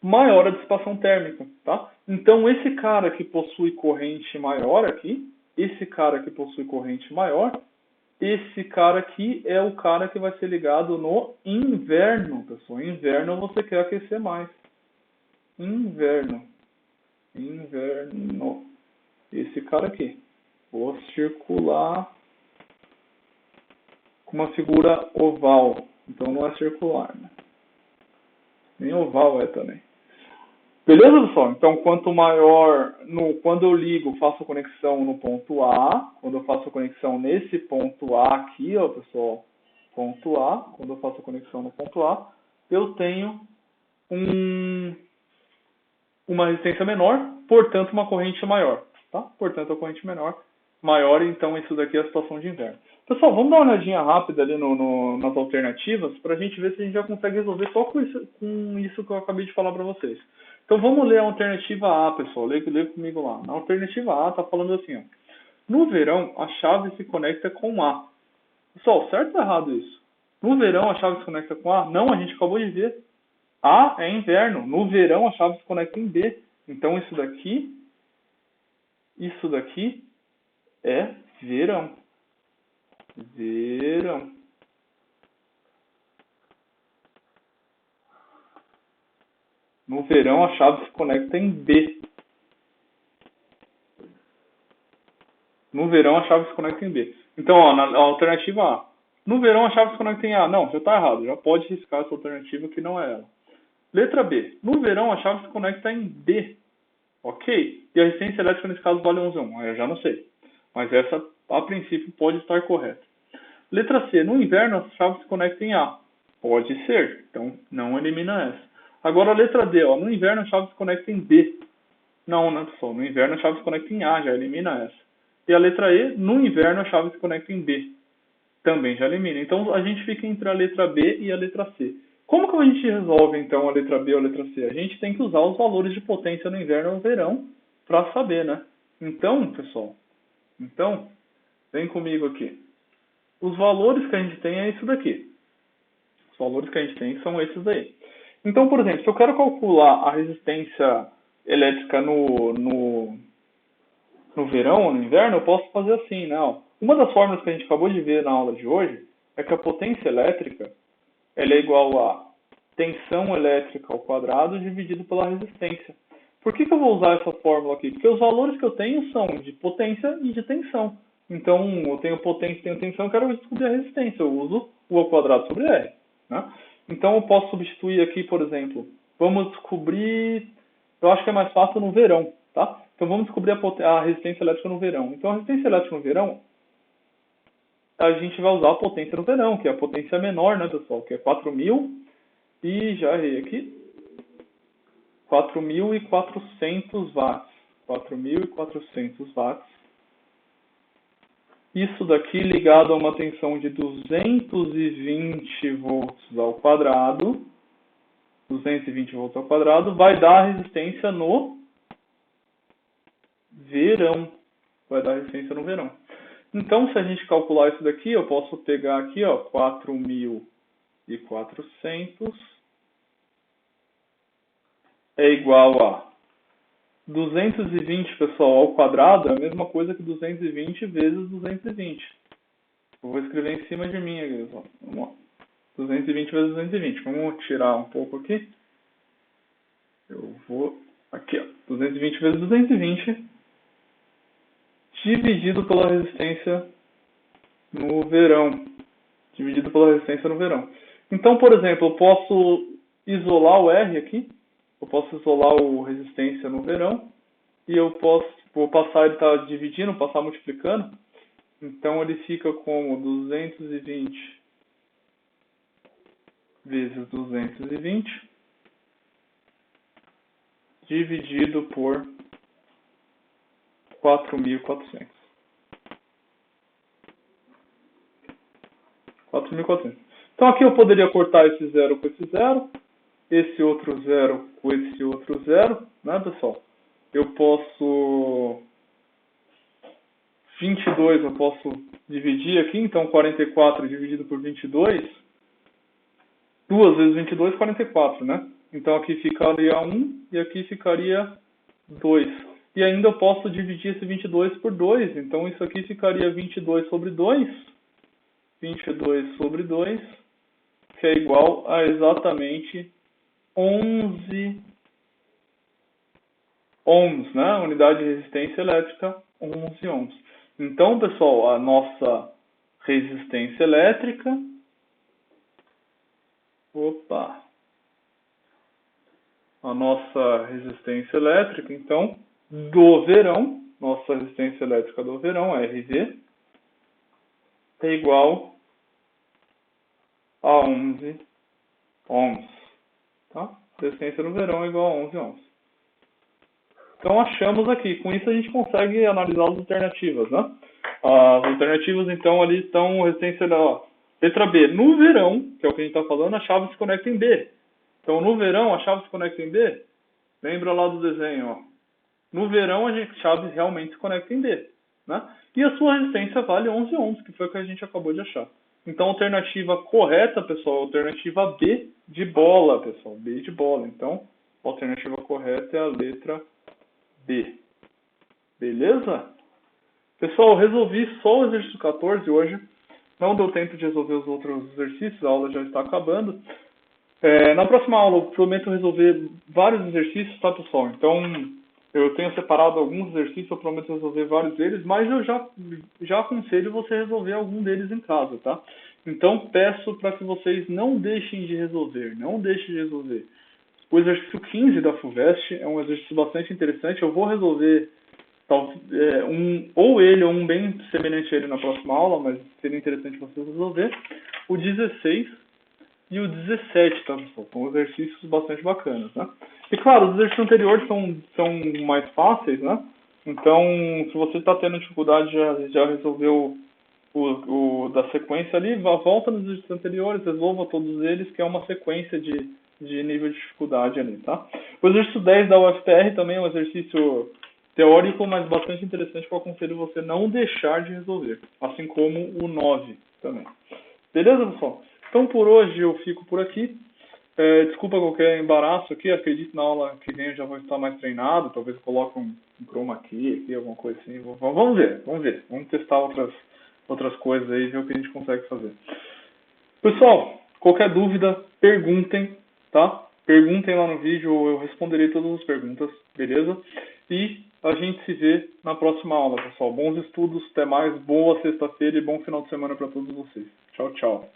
maior a dissipação térmica. Tá? Então, esse cara que possui corrente maior aqui, esse cara que possui corrente maior, esse cara aqui é o cara que vai ser ligado no inverno, pessoal. Inverno você quer aquecer mais. Inverno. Esse cara aqui. Vou circular com uma figura oval. Então não é circular, né? Nem oval é também. Beleza, pessoal? Então, quanto maior... quando eu ligo, faço a conexão no ponto A. Quando eu faço a conexão nesse ponto A aqui, ó, pessoal. Ponto A. Quando eu faço a conexão no ponto A, eu tenho uma resistência menor, portanto, uma corrente maior. Tá? Portanto, a corrente maior, então isso daqui é a situação de inverno. Pessoal, vamos dar uma olhadinha rápida ali nas alternativas para a gente ver se a gente já consegue resolver só com isso que eu acabei de falar para vocês. Então vamos ler a alternativa A, pessoal. Lê comigo lá. Na alternativa A está falando assim, ó. No verão, a chave se conecta com A. Pessoal, certo ou errado isso? No verão, a chave se conecta com A? Não, a gente acabou de ver. A é inverno. No verão, a chave se conecta em B. Então isso daqui é verão. Verão. No verão, a chave se conecta em B. No verão, a chave se conecta em B. Então, ó, na alternativa A. No verão, a chave se conecta em A. Não, já está errado. Já pode riscar essa alternativa que não é ela. Letra B. No verão, a chave se conecta em D. Ok? E a resistência elétrica, nesse caso, vale 11 ohm. Eu já não sei. Mas essa, a princípio, pode estar correta. Letra C. No inverno, a chave se conecta em A. Pode ser. Então, não elimina essa. Agora, a letra D. Ó, no inverno, a chave se conecta em B. Não, pessoal. No inverno, a chave se conecta em A. Já elimina essa. E a letra E. No inverno, a chave se conecta em B. Também já elimina. Então, a gente fica entre a letra B e a letra C. Como que a gente resolve, então, a letra B ou a letra C? A gente tem que usar os valores de potência no inverno ou no verão para saber, né? Então, pessoal, vem comigo aqui. Os valores que a gente tem é isso daqui. Os valores que a gente tem são esses daí. Então, por exemplo, se eu quero calcular a resistência elétrica no verão ou no inverno, eu posso fazer assim, né? Uma das fórmulas que a gente acabou de ver na aula de hoje é que a potência elétrica ela é igual a tensão elétrica ao quadrado dividido pela resistência. Por que eu vou usar essa fórmula aqui? Porque os valores que eu tenho são de potência e de tensão. Então, eu tenho potência e tenho tensão, eu quero descobrir a resistência. Eu uso o ao quadrado sobre R. Né? Então, eu posso substituir aqui, por exemplo, vamos descobrir, eu acho que é mais fácil no verão. Tá? Então, vamos descobrir a resistência elétrica no verão. Então, a resistência elétrica no verão, a gente vai usar a potência no verão, que é a potência menor, né, pessoal? Que é 4.000 e já errei aqui. 4.400 watts. 4.400 watts. Isso daqui ligado a uma tensão de 220 volts ao quadrado. 220 volts ao quadrado vai dar a resistência no verão. Vai dar resistência no verão. Então, se a gente calcular isso daqui, eu posso pegar aqui, ó, 4.400 é igual a 220, pessoal, ao quadrado, é a mesma coisa que 220 vezes 220. Eu vou escrever em cima de mim aqui, ó. Vamos lá. 220 vezes 220. Vamos tirar um pouco aqui. Eu vou aqui, ó. 220 vezes 220 dividido pela resistência no verão. Dividido pela resistência no verão. Então, por exemplo, eu posso isolar o R aqui. Eu posso isolar o resistência no verão. E eu vou passar, ele está dividindo, passar multiplicando. Então, ele fica como 220 vezes 220 dividido por 4.400. 4.400. Então, aqui eu poderia cortar esse zero com esse zero, esse outro zero com esse outro zero, né, pessoal? Eu posso... 22 eu posso dividir aqui, então 44 dividido por 22, 2 vezes 22, 44, né? Então aqui ficaria 1 e aqui ficaria 2. E ainda eu posso dividir esse 22 por 2, então isso aqui ficaria 22 sobre 2, 22 sobre 2, que é igual a exatamente 11 ohms, né? Unidade de resistência elétrica, 11 ohms. Então, pessoal, a nossa resistência elétrica... A nossa resistência elétrica, então, do verão, nossa resistência elétrica do verão, RV, é igual a 11 ohms. Tá? Resistência no verão é igual a 11 ohms. Então, achamos aqui. Com isso, a gente consegue analisar as alternativas, né? As alternativas, então, ali estão resistência da letra B. No verão, que é o que a gente está falando, a chave se conecta em B. Então, no verão, a chave se conecta em B. Lembra lá do desenho, ó. No verão, a chave realmente se conecta em B, né? E a sua resistência vale 11 ohms, que foi o que a gente acabou de achar. Então, a alternativa correta, pessoal, é a alternativa B de bola, pessoal. B de bola. Então, a alternativa correta é a letra B. Beleza? Pessoal, eu resolvi só o exercício 14 hoje. Não deu tempo de resolver os outros exercícios, a aula já está acabando. Na próxima aula, eu prometo resolver vários exercícios, tá, pessoal? Então, eu tenho separado alguns exercícios, eu prometo resolver vários deles, mas eu já aconselho você resolver algum deles em casa, tá? Então, peço para que vocês não deixem de resolver, não deixem de resolver. O exercício 15 da FUVEST é um exercício bastante interessante, eu vou resolver ou ele ou um bem semelhante a ele na próxima aula, mas seria interessante vocês resolver. O 16 e o 17, tá, pessoal? São exercícios bastante bacanas, né? E claro, os exercícios anteriores são mais fáceis, né? Então, se você está tendo dificuldade, já resolveu o da sequência ali, volta nos exercícios anteriores, resolva todos eles, que é uma sequência de nível de dificuldade ali, tá? O exercício 10 da UFPR também é um exercício teórico, mas bastante interessante, que eu aconselho você não deixar de resolver, assim como o 9 também. Beleza, pessoal? Então, por hoje eu fico por aqui. Desculpa qualquer embaraço aqui, acredito na aula que vem eu já vou estar mais treinado, talvez eu coloque um chroma key aqui, alguma coisa assim. Vamos ver. Vamos testar outras coisas aí e ver o que a gente consegue fazer. Pessoal, qualquer dúvida, perguntem, tá? Perguntem lá no vídeo, eu responderei todas as perguntas, beleza? E a gente se vê na próxima aula, pessoal. Bons estudos, até mais, boa sexta-feira e bom final de semana para todos vocês. Tchau, tchau.